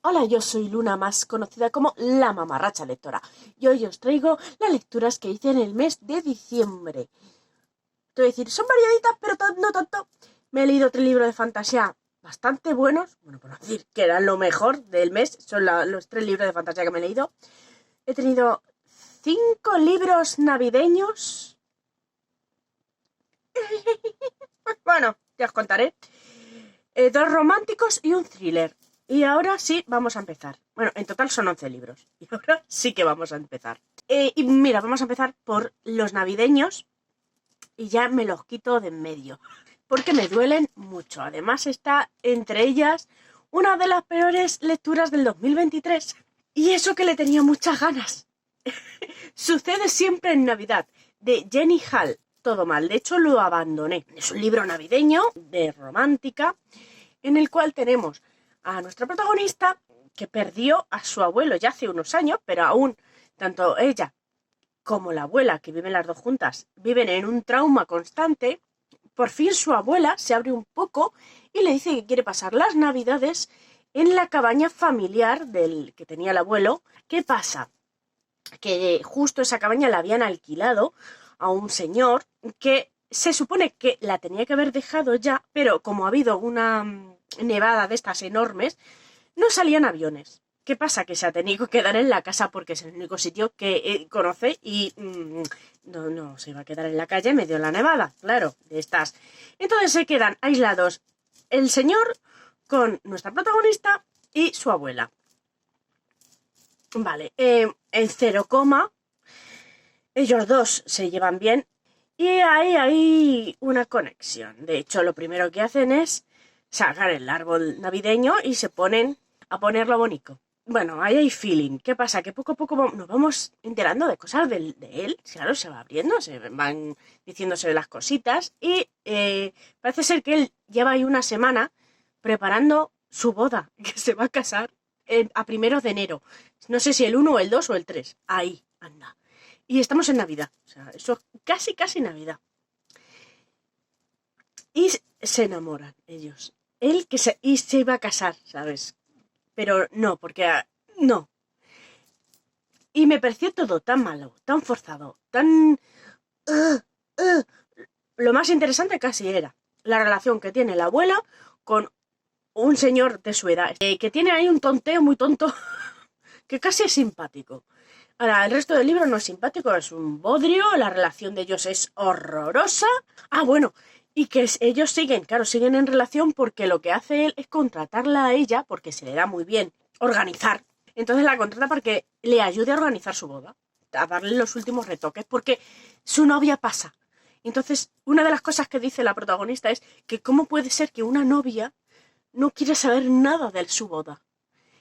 Hola, yo soy Luna, más conocida como la mamarracha lectora, y hoy os traigo las lecturas que hice en el mes de diciembre. Te voy a decir, son variaditas, pero no tanto. Me he leído 3 libros de fantasía bastante buenos, bueno, por no decir que eran lo mejor del mes, son los 3 libros de fantasía que me he leído. He tenido 5 libros navideños. Bueno, ya os contaré. 2 románticos y un thriller. Y ahora sí, vamos a empezar. Bueno, en total son 11 libros. Y ahora sí que vamos a empezar. Y mira, vamos a empezar por los navideños. Y ya me los quito de en medio. Porque me duelen mucho. Además está entre ellas una de las peores lecturas del 2023. Y eso que le tenía muchas ganas. Sucede siempre en Navidad, de Jenny Hall. Todo mal, de hecho lo abandoné. Es un libro navideño de romántica en el cual tenemos a nuestra protagonista que perdió a su abuelo ya hace unos años, pero aún tanto ella como la abuela, que viven las dos juntas, viven en un trauma constante. Por fin su abuela se abre un poco y le dice que quiere pasar las Navidades en la cabaña familiar del que tenía el abuelo. ¿Qué pasa? Que justo esa cabaña la habían alquilado a un señor que se supone que la tenía que haber dejado ya, pero como ha habido una nevada de estas enormes, no salían aviones. ¿Qué pasa? Que se ha tenido que quedar en la casa porque es el único sitio que conoce y no se iba a quedar en la calle en medio de la nevada, claro, de estas. Entonces se quedan aislados el señor con nuestra protagonista y su abuela. Vale, en 0, ellos dos se llevan bien y hay una conexión. De hecho, lo primero que hacen es sacar el árbol navideño y se ponen a ponerlo bonito. Bueno, ahí hay feeling. ¿Qué pasa? Que poco a poco nos vamos enterando de cosas de él. Claro, se va abriendo, se van diciéndose las cositas y parece ser que él lleva ahí una semana preparando su boda, que se va a casar a primeros de enero. No sé si el 1 o el 2 o el 3. Ahí, anda. Y estamos en Navidad. O sea, eso es casi Navidad. Y se enamoran ellos. Él se iba a casar, ¿sabes? Pero no, porque no. Y me pareció todo tan malo, tan forzado, tan... Lo más interesante casi era la relación que tiene la abuela con un señor de su edad, que tiene ahí un tonteo muy tonto, que casi es simpático. Ahora, el resto del libro no es simpático, es un bodrio, la relación de ellos es horrorosa. Ah, bueno, y que ellos siguen en relación porque lo que hace él es contratarla a ella, porque se le da muy bien organizar. Entonces la contrata para que le ayude a organizar su boda, a darle los últimos retoques, porque su novia pasa. Entonces, una de las cosas que dice la protagonista es que cómo puede ser que una novia no quiera saber nada de su boda.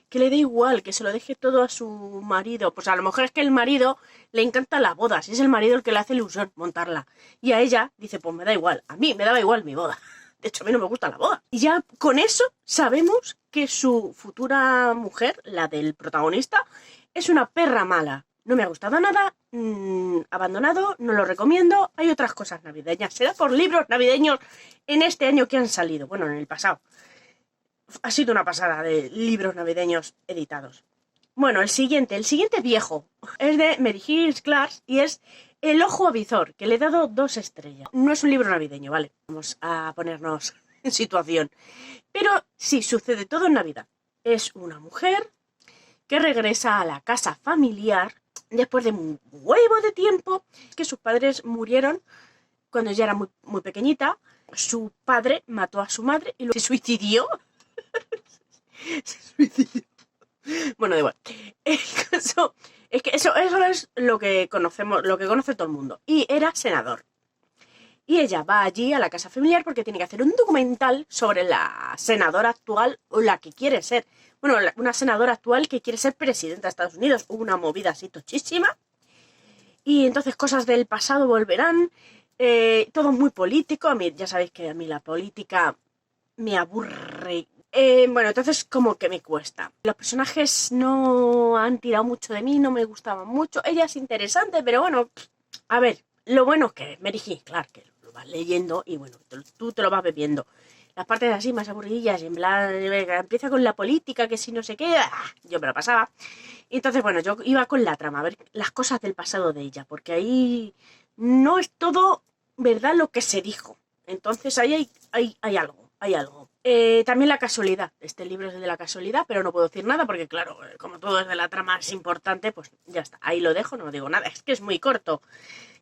Que le dé igual, que se lo deje todo a su marido. Pues a lo mejor es que el marido le encanta la boda, si es el marido el que le hace ilusión montarla. Y a ella dice, pues me da igual, a mí me daba igual mi boda. De hecho, a mí no me gusta la boda. Y ya con eso sabemos que su futura mujer, la del protagonista, es una perra mala. No me ha gustado nada, abandonado, no lo recomiendo. Hay otras cosas navideñas. Será por libros navideños en este año que han salido. Bueno, en el pasado. Ha sido una pasada de libros navideños editados. Bueno, el siguiente viejo, es de Mary Higgins Clark y es El ojo avizor, que le he dado 2 estrellas. No es un libro navideño, ¿vale? Vamos a ponernos en situación. Pero sí, sucede todo en Navidad. Es una mujer que regresa a la casa familiar después de un huevo de tiempo, que sus padres murieron cuando ella era muy, muy pequeñita. Su padre mató a su madre y se suicidó. Bueno, da igual. El caso es que eso es lo que conocemos, lo que conoce todo el mundo. Y era senador. Y ella va allí a la casa familiar porque tiene que hacer un documental sobre la senadora actual o la que quiere ser. Bueno, una senadora actual que quiere ser presidenta de Estados Unidos. Hubo una movida así tochísima. Y entonces cosas del pasado volverán. Todo muy político. A mí, ya sabéis que a mí la política me aburre. Bueno, entonces como que me cuesta. Los personajes no han tirado mucho de mí, no me gustaban mucho. Ella es interesante, pero bueno, a ver, lo bueno es que Mary Higgins Clark, que lo vas leyendo y bueno, tú te lo vas bebiendo. Las partes así más aburridillas, en plan, empieza con la política, que si no sé qué, yo me lo pasaba. Y entonces, bueno, yo iba con la trama, a ver las cosas del pasado de ella, porque ahí no es todo verdad lo que se dijo. Entonces ahí hay algo, hay algo. También la casualidad. Este libro es de la casualidad, pero no puedo decir nada porque, claro, como todo es de la trama es importante, pues ya está. Ahí lo dejo, no digo nada. Es que es muy corto.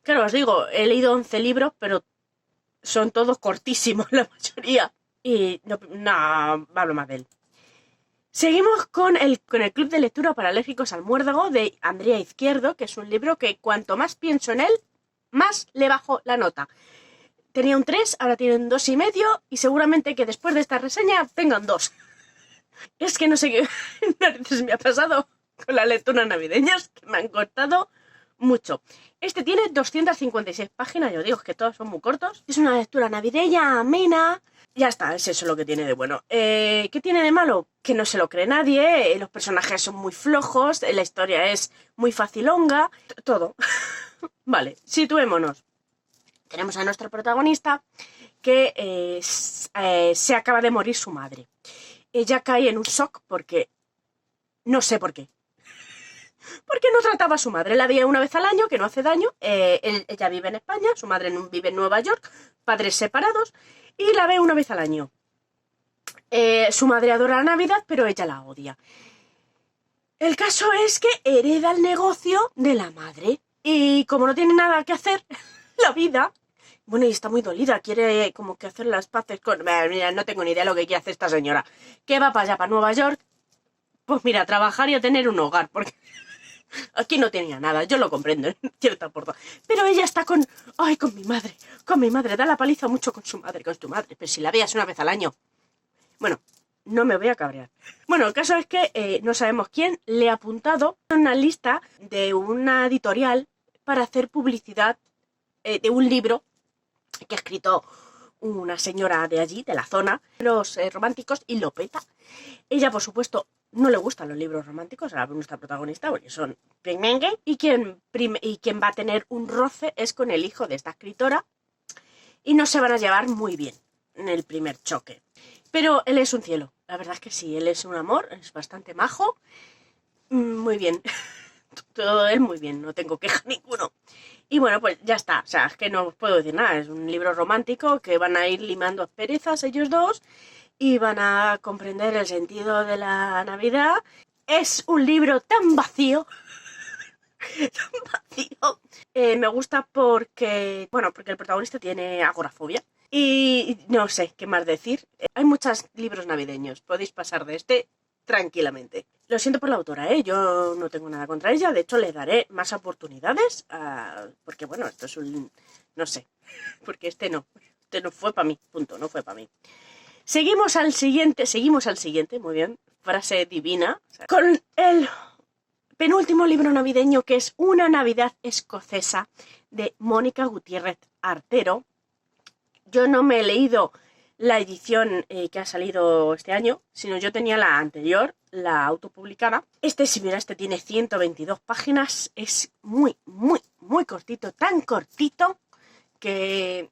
Claro, os digo, he leído 11 libros, pero son todos cortísimos, la mayoría. Y no hablo más de él. Seguimos con el Club de Lectura para Alérgicos al Muérdago de Andrea Izquierdo, que es un libro que cuanto más pienso en él, más le bajo la nota. Tenía un 3, ahora tiene un 2,5 y seguramente que después de esta reseña tenga un 2. Es que no sé qué narices me ha pasado con las lecturas navideñas, que me han costado mucho. Este tiene 256 páginas, yo digo que todos son muy cortos. Es una lectura navideña, amena. Ya está, es eso lo que tiene de bueno. ¿Qué tiene de malo? Que no se lo cree nadie, los personajes son muy flojos, la historia es muy facilonga, todo. Vale, situémonos. Tenemos a nuestro protagonista que se acaba de morir su madre. Ella cae en un shock porque no sé por qué. Porque no trataba a su madre. La veía una vez al año, que no hace daño. Ella vive en España, su madre vive en Nueva York, padres separados, y la ve una vez al año. Su madre adora la Navidad, pero ella la odia. El caso es que hereda el negocio de la madre. Y como no tiene nada que hacer, la vida... Bueno, y está muy dolida, quiere como que hacer las paces con... Mira, no tengo ni idea de lo que quiere hacer esta señora. ¿Qué va para allá, para Nueva York? Pues mira, trabajar y a tener un hogar, porque aquí no tenía nada, yo lo comprendo, en cierta forma. Pero ella está con mi madre, da la paliza mucho con su madre, pero si la veas una vez al año. Bueno, no me voy a cabrear. Bueno, el caso es que no sabemos quién le ha apuntado a una lista de una editorial para hacer publicidad de un libro que ha escrito una señora de allí, de la zona, los románticos, y lo peta. Ella, por supuesto, no le gustan los libros románticos a nuestra protagonista, porque son primengue, y quien va a tener un roce es con el hijo de esta escritora, y no se van a llevar muy bien en el primer choque. Pero él es un cielo, la verdad es que sí, él es un amor, es bastante majo, muy bien, todo él muy bien, no tengo queja ninguno. Y bueno, pues ya está, o sea, es que no os puedo decir nada, es un libro romántico que van a ir limando asperezas ellos dos y van a comprender el sentido de la Navidad. Es un libro tan vacío, tan vacío. Me gusta porque el protagonista tiene agorafobia y no sé qué más decir. Hay muchos libros navideños, podéis pasar de este tranquilamente. Lo siento por la autora, yo no tengo nada contra ella, de hecho le daré más oportunidades, porque bueno, esto es un... no sé, porque este no fue para mí, punto, no fue para mí. Seguimos al siguiente, muy bien, frase divina, con el penúltimo libro navideño, que es Una Navidad Escocesa, de Mónica Gutiérrez Artero. Yo no me he leído la edición que ha salido este año, sino yo tenía la anterior, la autopublicada. Este tiene 122 páginas, es muy, muy, muy cortito, tan cortito que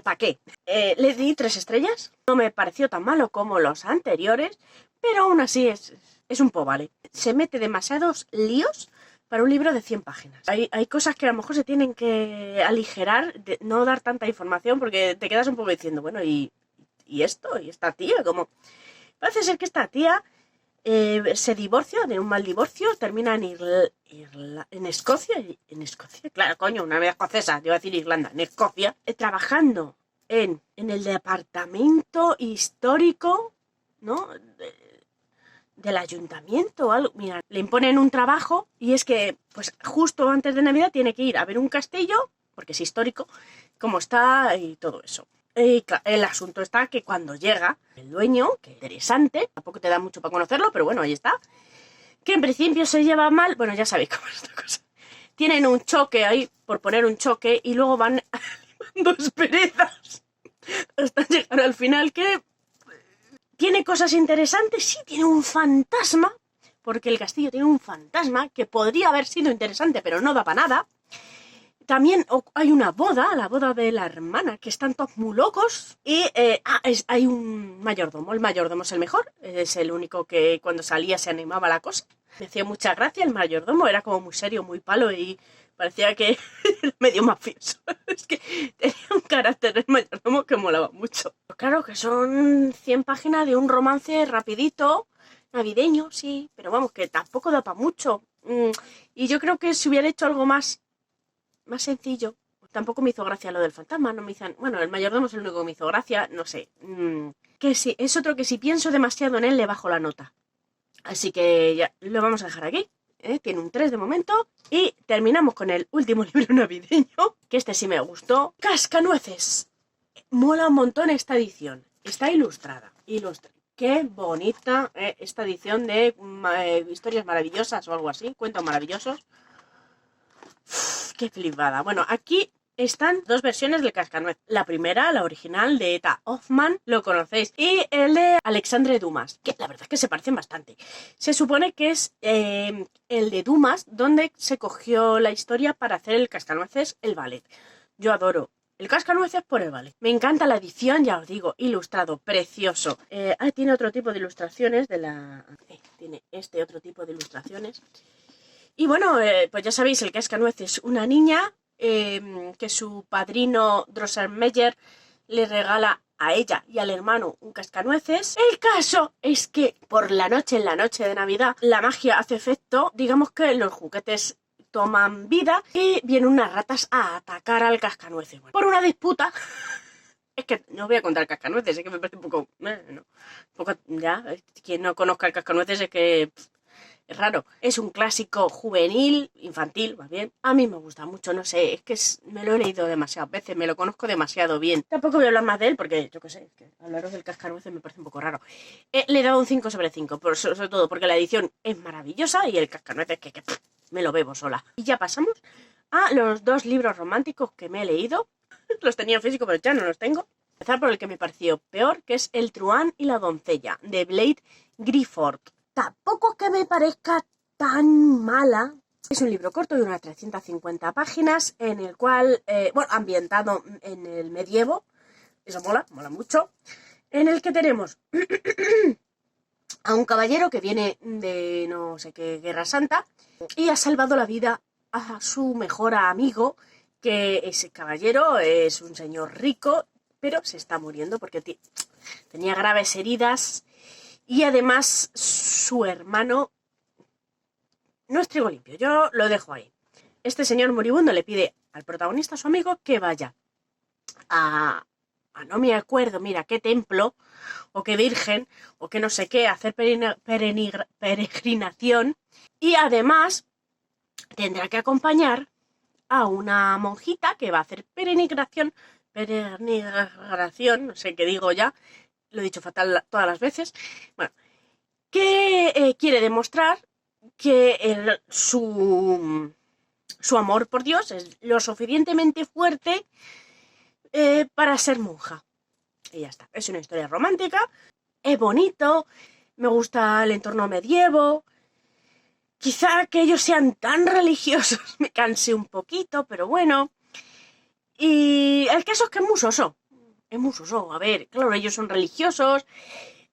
¿para qué? Le di 3 estrellas, no me pareció tan malo como los anteriores, pero aún así es un poco vale. Se mete demasiados líos para un libro de 100 páginas. Hay cosas que a lo mejor se tienen que aligerar, no dar tanta información, porque te quedas un poco diciendo, bueno, ¿y esto? ¿Y esta tía? Como parece ser que esta tía se divorcia, de un mal divorcio, termina en Escocia, claro, coño, una vida escocesa, yo iba a decir Irlanda, en Escocia, trabajando en el departamento histórico, ¿no?, del ayuntamiento o algo. Mira, le imponen un trabajo y es que, pues justo antes de Navidad tiene que ir a ver un castillo, porque es histórico, cómo está y todo eso. Y claro, el asunto está que cuando llega el dueño, que interesante, tampoco te da mucho para conocerlo, pero bueno, ahí está, que en principio se lleva mal, bueno, ya sabéis cómo es esta cosa. Tienen un choque ahí, por poner un choque, y luego van dos perezas hasta llegar al final, que tiene cosas interesantes, sí, tiene un fantasma, porque el castillo tiene un fantasma que podría haber sido interesante, pero no da para nada. También hay una boda, la boda de la hermana, que están todos muy locos. Y hay un mayordomo. El mayordomo es el mejor. Es el único que cuando salía se animaba la cosa. Me hacía mucha gracia el mayordomo. Era como muy serio, muy palo y parecía que era medio mafioso. Es que tenía un carácter el mayordomo que molaba mucho. Pero claro que son 100 páginas de un romance rapidito, navideño, sí. Pero vamos, que tampoco da para mucho. Y yo creo que si hubiera hecho algo más sencillo. Tampoco me hizo gracia lo del fantasma, no me hizo... Bueno, el mayordomo es el único que me hizo gracia, no sé. Que sí, es otro que si pienso demasiado en él le bajo la nota. Así que ya lo vamos a dejar aquí. Tiene un 3 de momento. Y terminamos con el último libro navideño, que este sí me gustó. Cascanueces. Mola un montón esta edición. Está ilustrada. Qué bonita esta edición de historias maravillosas o algo así. Cuentos maravillosos. Qué flipada. Bueno, aquí están dos versiones del Cascanueces. La primera, la original de Eta Hoffmann, lo conocéis. Y el de Alexandre Dumas, que la verdad es que se parecen bastante. Se supone que es el de Dumas, donde se cogió la historia para hacer el Cascanueces, el ballet. Yo adoro el Cascanueces por el ballet. Me encanta la edición, ya os digo, ilustrado, precioso. Tiene otro tipo de ilustraciones tiene este otro tipo de ilustraciones. Y bueno, pues ya sabéis, el Cascanueces es una niña que su padrino Drosselmeyer le regala a ella y al hermano un cascanueces. El caso es que en la noche de Navidad, la magia hace efecto, digamos que los juguetes toman vida y vienen unas ratas a atacar al cascanueces. Bueno, por una disputa... Es que no os voy a contar cascanueces, es que me parece un poco... ya, quien no conozca el cascanueces es que... Es raro. Es un clásico juvenil, infantil, más bien. A mí me gusta mucho, no sé, es que me lo he leído demasiadas veces, me lo conozco demasiado bien. Tampoco voy a hablar más de él porque, yo qué sé, que hablaros del Cascanueces me parece un poco raro. Le he dado un 5 sobre 5, sobre todo porque la edición es maravillosa y el Cascanueces que me lo bebo sola. Y ya pasamos a los dos libros románticos que me he leído. Los tenía en físico, pero ya no los tengo. Empezar por el que me pareció peor, que es El truhán y la doncella, de Blade Gifford. Tampoco que me parezca tan mala. Es un libro corto de unas 350 páginas en el cual, ambientado en el medievo. Eso mola mucho. En el que tenemos a un caballero que viene de no sé qué Guerra Santa y ha salvado la vida a su mejor amigo, que ese caballero es un señor rico, pero se está muriendo porque tenía graves heridas. Y además su hermano no es trigo limpio, yo lo dejo ahí. Este señor moribundo le pide al protagonista, a su amigo, que vaya a no me acuerdo, mira, qué templo, o qué virgen, o qué no sé qué, a hacer peregrinación. Y además tendrá que acompañar a una monjita que va a hacer peregrinación, no sé qué digo ya, lo he dicho fatal todas las veces, bueno, que quiere demostrar que su amor por Dios es lo suficientemente fuerte para ser monja. Y ya está, es una historia romántica, es bonito, me gusta el entorno medievo. Quizá que ellos sean tan religiosos me canse un poquito, pero bueno. Y el caso es que es muy soso. Es muy soso. A ver, claro, ellos son religiosos.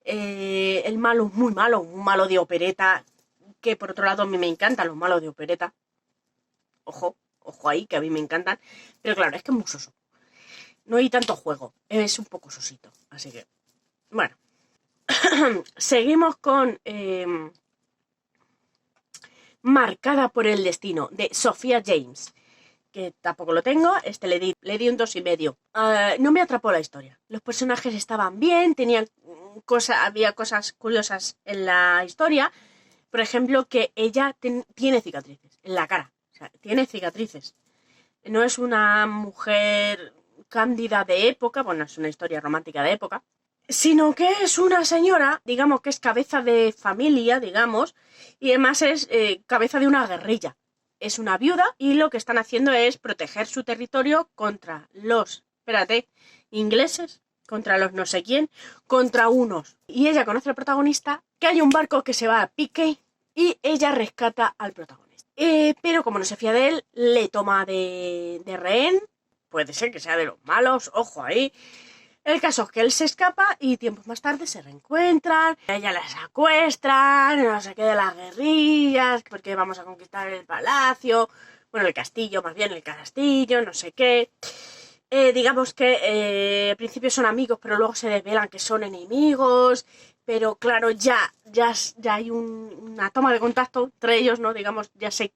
El malo es muy malo, un malo de opereta. Que por otro lado a mí me encantan los malos de opereta. Ojo ahí, que a mí me encantan. Pero claro, es que es muy soso. No hay tanto juego. Es un poco sosito. Así que, bueno. Seguimos con... Marcada por el destino, de Sophia James, que tampoco lo tengo. Le di un 2,5. No me atrapó la historia. Los personajes estaban bien, había cosas curiosas en la historia. Por ejemplo, que ella tiene cicatrices en la cara. O sea, tiene cicatrices. No es una mujer cándida de época, bueno, es una historia romántica de época, sino que es una señora, digamos que es cabeza de familia, digamos, y además es cabeza de una guerrilla. Es una viuda y lo que están haciendo es proteger su territorio contra los, ingleses, contra los no sé quién, contra unos. Y ella conoce al protagonista, que hay un barco que se va a pique y ella rescata al protagonista. pero como no se fía de él, le toma de rehén. Puede ser que sea de los malos, ojo ahí. El caso es que él se escapa y tiempos más tarde se reencuentran, a ella la secuestran, no sé qué de las guerrillas, porque vamos a conquistar el palacio, bueno, el castillo, más bien el castillo, no sé qué. Digamos que al principio son amigos, pero luego se desvelan que son enemigos, pero claro, ya hay una toma de contacto entre ellos, ¿no? Digamos, ya se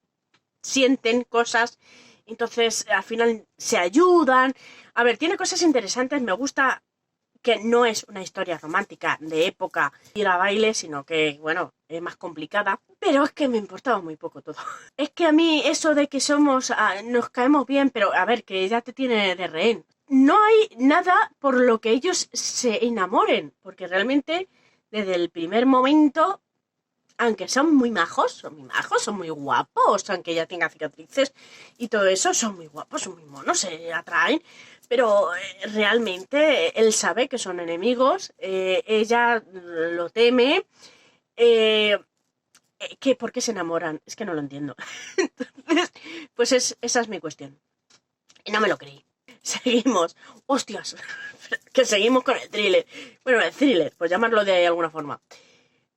sienten cosas, entonces al final se ayudan. A ver, tiene cosas interesantes, me gusta que no es una historia romántica de época ir a baile, sino que, bueno, es más complicada, pero es que me importaba muy poco todo. Es que a mí eso de que nos caemos bien, pero a ver, que ya te tiene de rehén. No hay nada por lo que ellos se enamoren, porque realmente desde el primer momento, aunque son muy majos, son muy guapos, aunque ya tenga cicatrices y todo eso, son muy guapos, son muy monos, se atraen, pero realmente él sabe que son enemigos, ella lo teme, ¿por qué se enamoran? Es que no lo entiendo. Entonces, pues esa es mi cuestión. Y no me lo creí. Seguimos. Hostias, que seguimos con el thriller. Bueno, el thriller, pues llamarlo de alguna forma.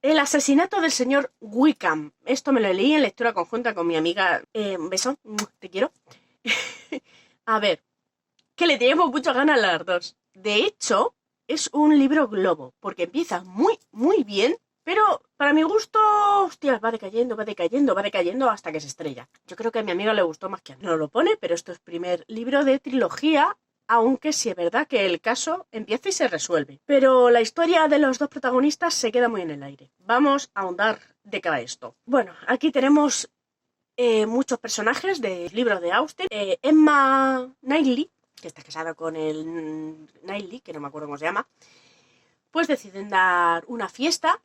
El asesinato del señor Wickham. Esto me lo leí en lectura conjunta con mi amiga. Un beso, te quiero. A ver, que le teníamos muchas ganas a las dos. De hecho, es un libro globo, porque empieza muy, muy bien, pero para mi gusto, hostias, va decayendo hasta que se estrella. Yo creo que a mi amiga le gustó más que a mí. No lo pone, pero esto es primer libro de trilogía, aunque sí es verdad que el caso empieza y se resuelve. Pero la historia de los dos protagonistas se queda muy en el aire. Vamos a ahondar de qué va esto. Bueno, aquí tenemos muchos personajes del libro de Austen. Emma Knightley, que está casada con el Knightley, que no me acuerdo cómo se llama, pues deciden dar una fiesta.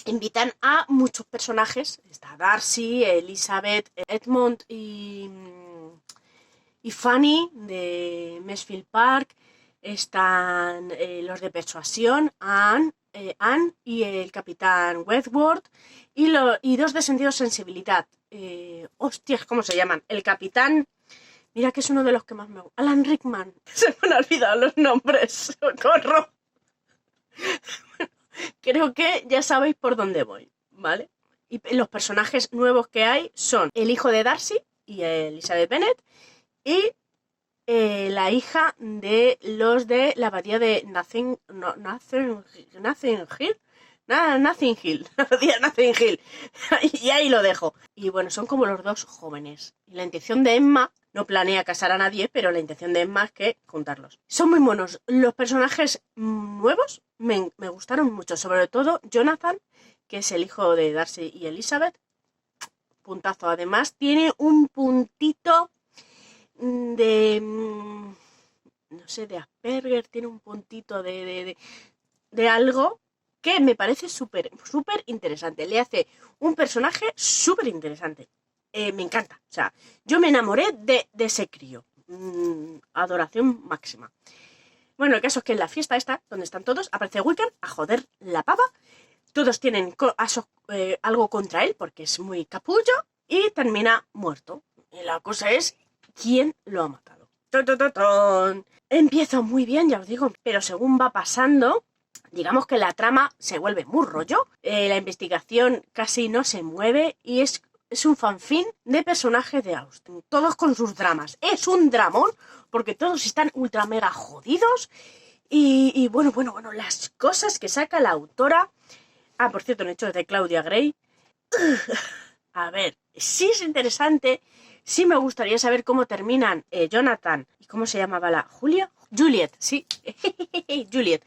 Invitan a muchos personajes. Está Darcy, Elizabeth, Edmund y Fanny de Mesfield Park. Están los de Persuasión, Anne y el capitán Wentworth, y dos de Sentido Sensibilidad. Hostias, ¿cómo se llaman? El capitán... Mira que es uno de los que más me gusta. Alan Rickman. Se me han olvidado los nombres. ¡Socorro! Creo que ya sabéis por dónde voy, ¿vale? Y los personajes nuevos que hay son el hijo de Darcy y Elizabeth Bennet y la hija de los de la abadía de Nothing Hill. La abadía de Nothing Hill. Y ahí lo dejo. Y bueno, son como los dos jóvenes. Y la intención de Emma, no planea casar a nadie, pero la intención de Emma es que juntarlos. Son muy monos. Los personajes nuevos me gustaron mucho. Sobre todo Jonathan, que es el hijo de Darcy y Elizabeth. Puntazo. Además, tiene un puntito de... no sé, de Asperger. Tiene un puntito de algo que me parece súper interesante. Le hace un personaje súper interesante. Me encanta. O sea, yo me enamoré de ese crío. Adoración máxima. Bueno, el caso es que en la fiesta esta, donde están todos, aparece Wickham a joder la pava. Todos tienen algo contra él porque es muy capullo y termina muerto. Y la cosa es, ¿quién lo ha matado? ¡Ton! Empieza muy bien, ya os digo, pero según va pasando... Digamos que la trama se vuelve muy rollo, la investigación casi no se mueve y es un fanfin de personajes de Austen, todos con sus dramas. Es un dramón porque todos están ultra mega jodidos y bueno, las cosas que saca la autora... Ah, por cierto, en hechos de Claudia Gray. A ver, sí es interesante, sí me gustaría saber cómo terminan Jonathan y cómo se llamaba la... Juliet, sí, Juliet.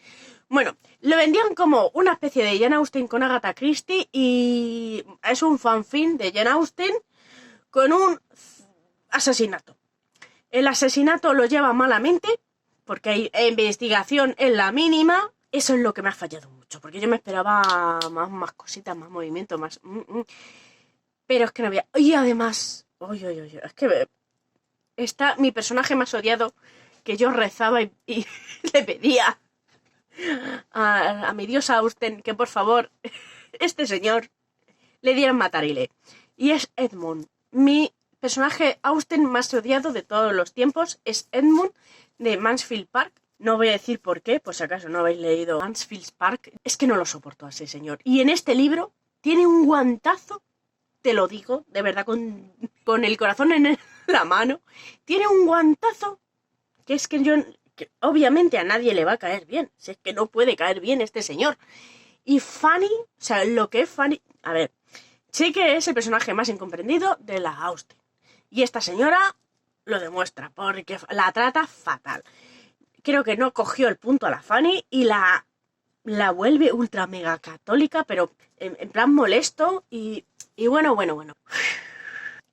Bueno, lo vendían como una especie de Jane Austen con Agatha Christie y es un fanfin de Jane Austen con un asesinato. El asesinato lo lleva malamente porque hay investigación en la mínima. Eso es lo que me ha fallado mucho, porque yo me esperaba más cositas, más movimiento, más... Pero es que no había... Y además... es que está mi personaje más odiado, que yo rezaba y le pedía... A mi diosa Austen que por favor este señor le dieran matarile, y es Edmund. mi personaje Austen más odiado de todos los tiempos es Edmund de Mansfield Park. No voy a decir por qué, por si acaso no habéis leído Mansfield Park. Es que no lo soporto a ese señor. Y en este libro tiene un guantazo, te lo digo, de verdad, con el corazón en la mano. Tiene un guantazo que es que obviamente a nadie le va a caer bien. Si es que no puede caer bien este señor. Y Fanny, o sea, lo que es Fanny... A ver, sé que es el personaje más incomprendido de la Austen. Y esta señora lo demuestra, porque la trata fatal. Creo que no cogió el punto a la Fanny y la vuelve ultra mega católica, pero en plan molesto y bueno.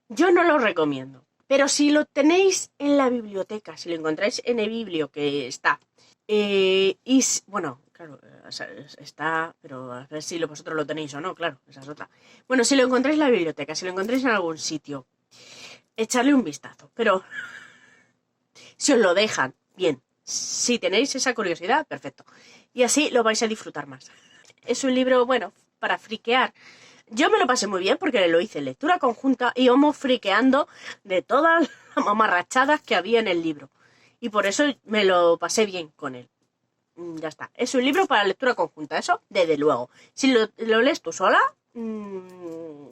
Yo no lo recomiendo. Pero si lo tenéis en la biblioteca, si lo encontráis en el biblio que está, bueno, claro, está, pero a ver si vosotros lo tenéis o no, claro, esa es otra. Bueno, si lo encontráis en la biblioteca, si lo encontráis en algún sitio, echarle un vistazo, pero si os lo dejan, bien. Si tenéis esa curiosidad, perfecto. Y así lo vais a disfrutar más. Es un libro, bueno, para friquear. Yo me lo pasé muy bien porque lo hice en lectura conjunta y íbamos friqueando de todas las mamarrachadas que había en el libro. Y por eso me lo pasé bien con él. Ya está. Es un libro para lectura conjunta, eso desde luego. Si lo lees tú sola, no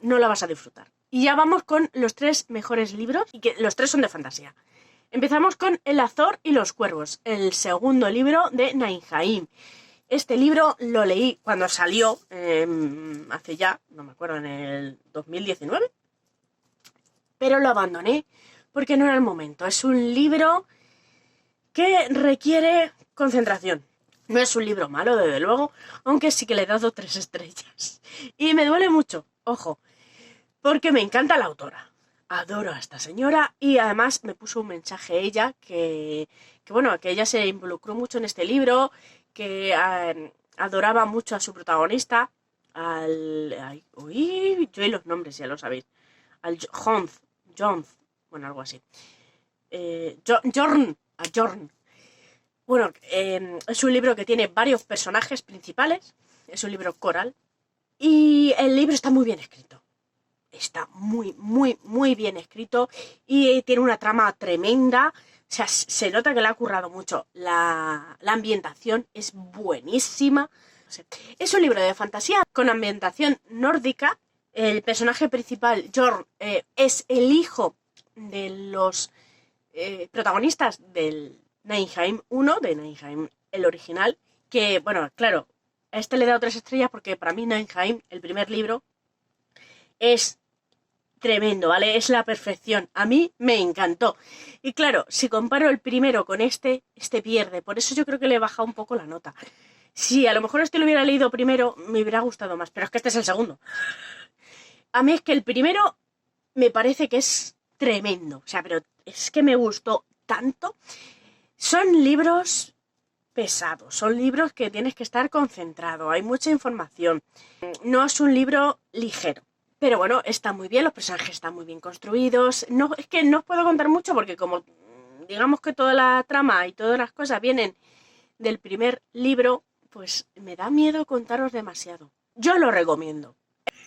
la vas a disfrutar. Y ya vamos con los 3 mejores libros, y que los 3 son de fantasía. Empezamos con El Azor y los Cuervos, el segundo libro de Naim. Este libro lo leí cuando salió, hace ya, no me acuerdo, en el 2019, pero lo abandoné porque no era el momento. Es un libro que requiere concentración. No es un libro malo, desde luego, aunque sí que le he dado 3 estrellas. Y me duele mucho, ojo, porque me encanta la autora. Adoro a esta señora y además me puso un mensaje ella que ella se involucró mucho en este libro, que adoraba mucho a su protagonista, yo y los nombres ya lo sabéis, al John, bueno, algo así, Jorn. Bueno, es un libro que tiene varios personajes principales, es un libro coral y el libro está muy bien escrito. Está muy bien escrito y tiene una trama tremenda. O sea, se nota que le ha currado mucho. La ambientación es buenísima. Es un libro de fantasía con ambientación nórdica. El personaje principal, Jorn, es el hijo de los protagonistas del Naim 1, de Naim el original. Que, bueno, claro, a este le he dado 3 estrellas porque para mí Naim, el primer libro, es tremendo, ¿vale? Es la perfección. A mí me encantó. Y claro, si comparo el primero con este pierde. Por eso yo creo que le he bajado un poco la nota. Si a lo mejor este lo hubiera leído primero, me hubiera gustado más. Pero es que este es el segundo. A mí es que el primero me parece que es tremendo. O sea, pero es que me gustó tanto. Son libros pesados. Son libros que tienes que estar concentrado. Hay mucha información. No es un libro ligero. Pero bueno, está muy bien, los personajes están muy bien construidos. No, es que no os puedo contar mucho porque como digamos que toda la trama y todas las cosas vienen del primer libro, pues me da miedo contaros demasiado. Yo lo recomiendo.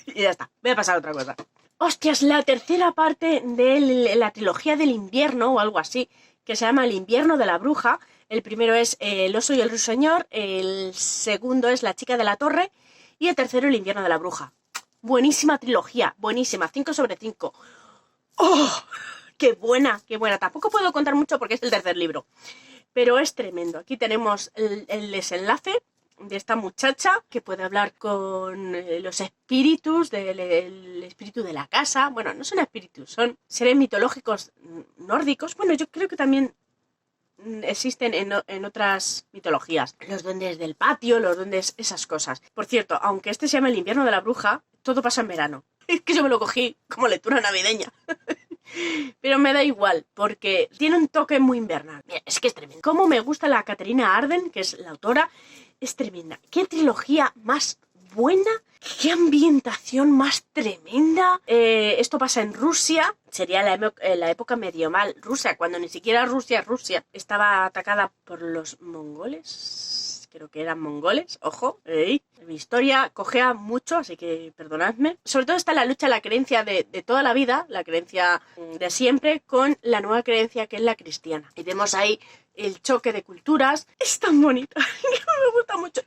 Y ya está, voy a pasar a otra cosa. Hostias, la tercera parte de la trilogía del invierno o algo así, que se llama El invierno de la bruja. El primero es El oso y el ruiseñor, el segundo es La chica de la torre y el tercero El invierno de la bruja. Buenísima trilogía, buenísima, 5 sobre 5. ¡Oh! ¡Qué buena, qué buena! Tampoco puedo contar mucho porque es el tercer libro, pero es tremendo. Aquí tenemos el desenlace de esta muchacha que puede hablar con los espíritus, el espíritu de la casa. Bueno, no son espíritus, son seres mitológicos nórdicos. Bueno, yo creo que también existen en otras mitologías. Los duendes del patio, los duendes, esas cosas. Por cierto, aunque este se llama El invierno de la bruja, todo pasa en verano. Es que yo me lo cogí como lectura navideña. Pero me da igual, porque tiene un toque muy invernal. Mira, es que es tremendo. Cómo me gusta la Caterina Arden, que es la autora, es tremenda. Qué trilogía más buena, qué ambientación más tremenda. Esto pasa en Rusia, sería la época medieval Rusia, cuando ni siquiera Rusia estaba atacada por los mongoles, creo que eran mongoles, ojo, mi historia cojea mucho, así que perdonadme. Sobre todo está la lucha, la creencia de toda la vida, la creencia de siempre, con la nueva creencia que es la cristiana. Y vemos ahí el choque de culturas. Es tan bonita, me gusta mucho.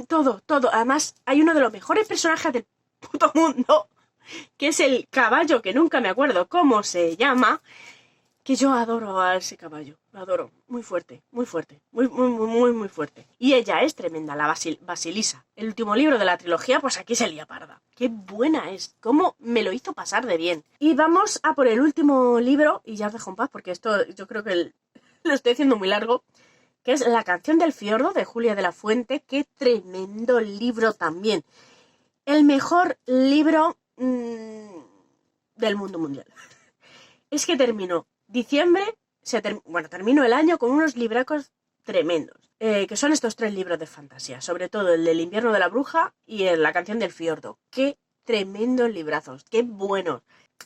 Todo. Además, hay uno de los mejores personajes del puto mundo, que es el caballo, que nunca me acuerdo cómo se llama, que yo adoro a ese caballo, lo adoro, muy fuerte, muy fuerte, muy fuerte. Y ella es tremenda, la Basilisa. El último libro de la trilogía, pues aquí se lía parda. Qué buena es, cómo me lo hizo pasar de bien. Y vamos a por el último libro, y ya os dejo en paz, porque esto yo creo que lo estoy haciendo muy largo, que es La canción del fiordo, de Julia de la Fuente. Qué tremendo libro también. El mejor libro del mundo mundial. Es que terminó diciembre, terminó el año con unos libracos tremendos, que son estos 3 libros de fantasía, sobre todo el del invierno de la bruja y La canción del fiordo. Qué tremendos librazos, qué buenos.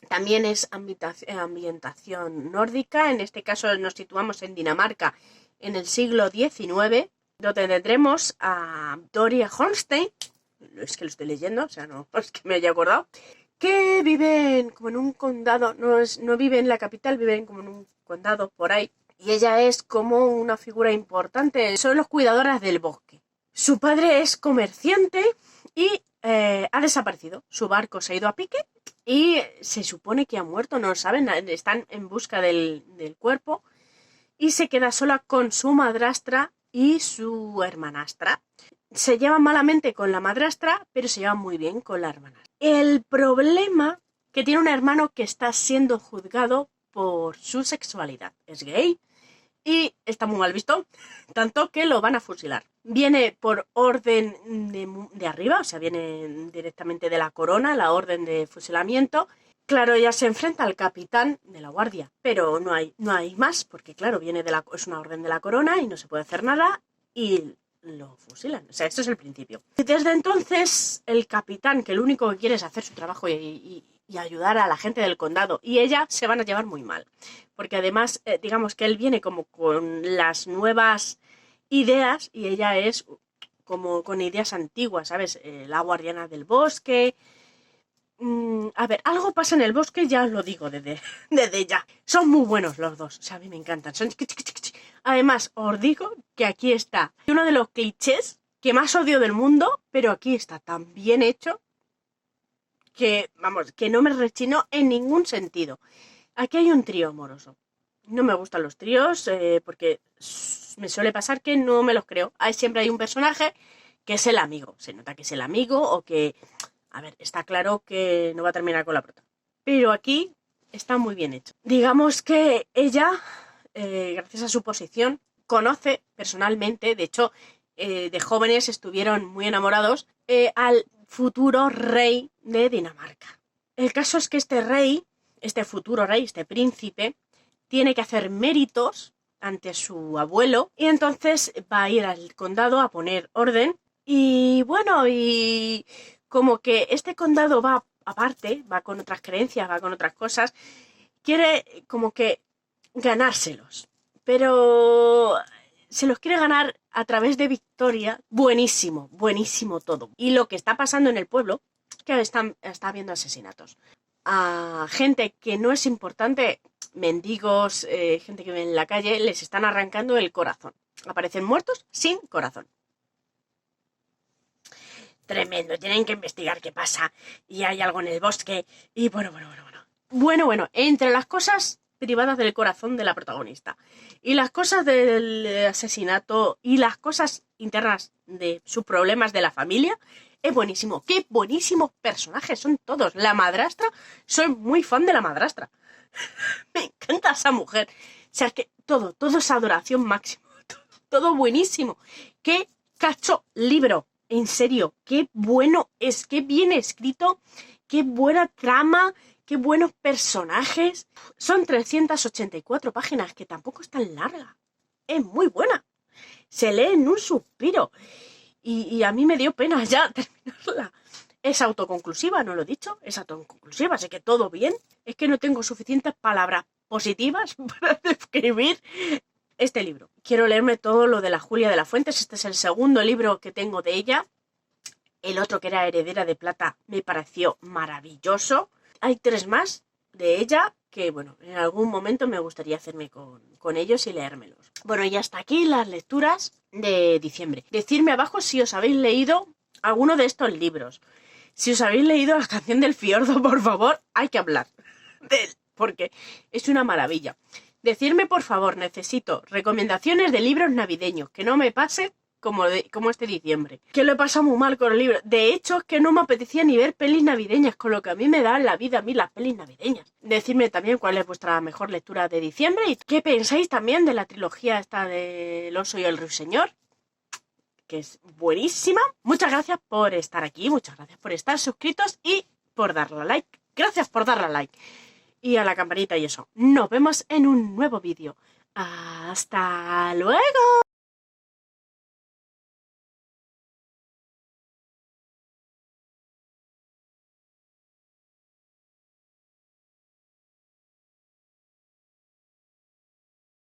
También es ambientación nórdica, en este caso nos situamos en Dinamarca en el siglo XIX, donde tendremos a Doria Holstein, es que lo estoy leyendo, o sea, no es que me haya acordado, que viven como en un condado, no vive en la capital, viven como en un condado por ahí, y ella es como una figura importante, son los cuidadoras del bosque. Su padre es comerciante y ha desaparecido, su barco se ha ido a pique y se supone que ha muerto, no lo saben, están en busca del cuerpo, y se queda sola con su madrastra y su hermanastra. Se llevan malamente con la madrastra, pero se llevan muy bien con la hermanastra. El problema que tiene un hermano que está siendo juzgado por su sexualidad. Es gay y está muy mal visto, tanto que lo van a fusilar. Viene por orden de arriba, o sea, viene directamente de la corona, la orden de fusilamiento. Claro, ella se enfrenta al capitán de la guardia, pero no hay más, porque claro, es una orden de la corona y no se puede hacer nada y lo fusilan. O sea, esto es el principio. Desde entonces, el capitán, que lo único que quiere es hacer su trabajo y ayudar a la gente del condado, y ella se van a llevar muy mal. Porque además, digamos que él viene como con las nuevas ideas y ella es como con ideas antiguas, ¿sabes? La guardiana del bosque. A ver, algo pasa en el bosque, ya os lo digo desde ya. Son muy buenos los dos, o sea, a mí me encantan. Además, os digo que aquí está uno de los clichés que más odio del mundo, pero aquí está tan bien hecho que, vamos, que no me rechinó en ningún sentido. Aquí hay un trío amoroso. No me gustan los tríos porque me suele pasar que no me los creo. Siempre hay un personaje que es el amigo. Se nota que es el amigo o que... A ver, está claro que no va a terminar con la prota. Pero aquí está muy bien hecho. Digamos que ella, gracias a su posición, conoce personalmente, de hecho, de jóvenes estuvieron muy enamorados, al futuro rey de Dinamarca. El caso es que este futuro rey, este príncipe, tiene que hacer méritos ante su abuelo y entonces va a ir al condado a poner orden. Y bueno, y como que este condado va aparte, va con otras creencias, va con otras cosas, quiere como que ganárselos, pero se los quiere ganar a través de victoria. Buenísimo, buenísimo todo. Y lo que está pasando en el pueblo, que está habiendo asesinatos a gente que no es importante, mendigos, gente que vive en la calle, les están arrancando el corazón. Aparecen muertos sin corazón. Tremendo, tienen que investigar qué pasa y hay algo en el bosque y bueno, entre las cosas privadas del corazón de la protagonista y las cosas del asesinato y las cosas internas de sus problemas de la familia, es buenísimo. Qué buenísimos personajes son todos. La madrastra, soy muy fan de la madrastra. Me encanta esa mujer. O sea, que todo es adoración máxima. Todo buenísimo. Qué cacho libro. En serio, qué bueno es, qué bien escrito, qué buena trama, qué buenos personajes. Son 384 páginas, que tampoco es tan larga. Es muy buena. Se lee en un suspiro. Y a mí me dio pena ya terminarla. Es autoconclusiva, no lo he dicho. Es autoconclusiva, así que todo bien. Es que no tengo suficientes palabras positivas para describir este libro. Quiero leerme todo lo de la Julia de la Fuentes. Este es el segundo libro que tengo de ella. El otro, que era Heredera de Plata, me pareció maravilloso. Hay 3 más de ella que, bueno, en algún momento me gustaría hacerme con ellos y leérmelos. Bueno, y hasta aquí las lecturas de diciembre. Decidme abajo si os habéis leído alguno de estos libros. Si os habéis leído La canción del fiordo, por favor, hay que hablar de él, porque es una maravilla. Decidme, por favor, necesito recomendaciones de libros navideños, que no me pase como este diciembre. Que lo he pasado muy mal con los libros. De hecho, es que no me apetecía ni ver pelis navideñas, con lo que a mí me da la vida a mí las pelis navideñas. Decidme también cuál es vuestra mejor lectura de diciembre y qué pensáis también de la trilogía esta de El oso y el ruiseñor, que es buenísima. Muchas gracias por estar aquí, muchas gracias por estar suscritos y por darle a like. Gracias por darle a like y a la campanita y eso. Nos vemos en un nuevo vídeo. ¡Hasta luego!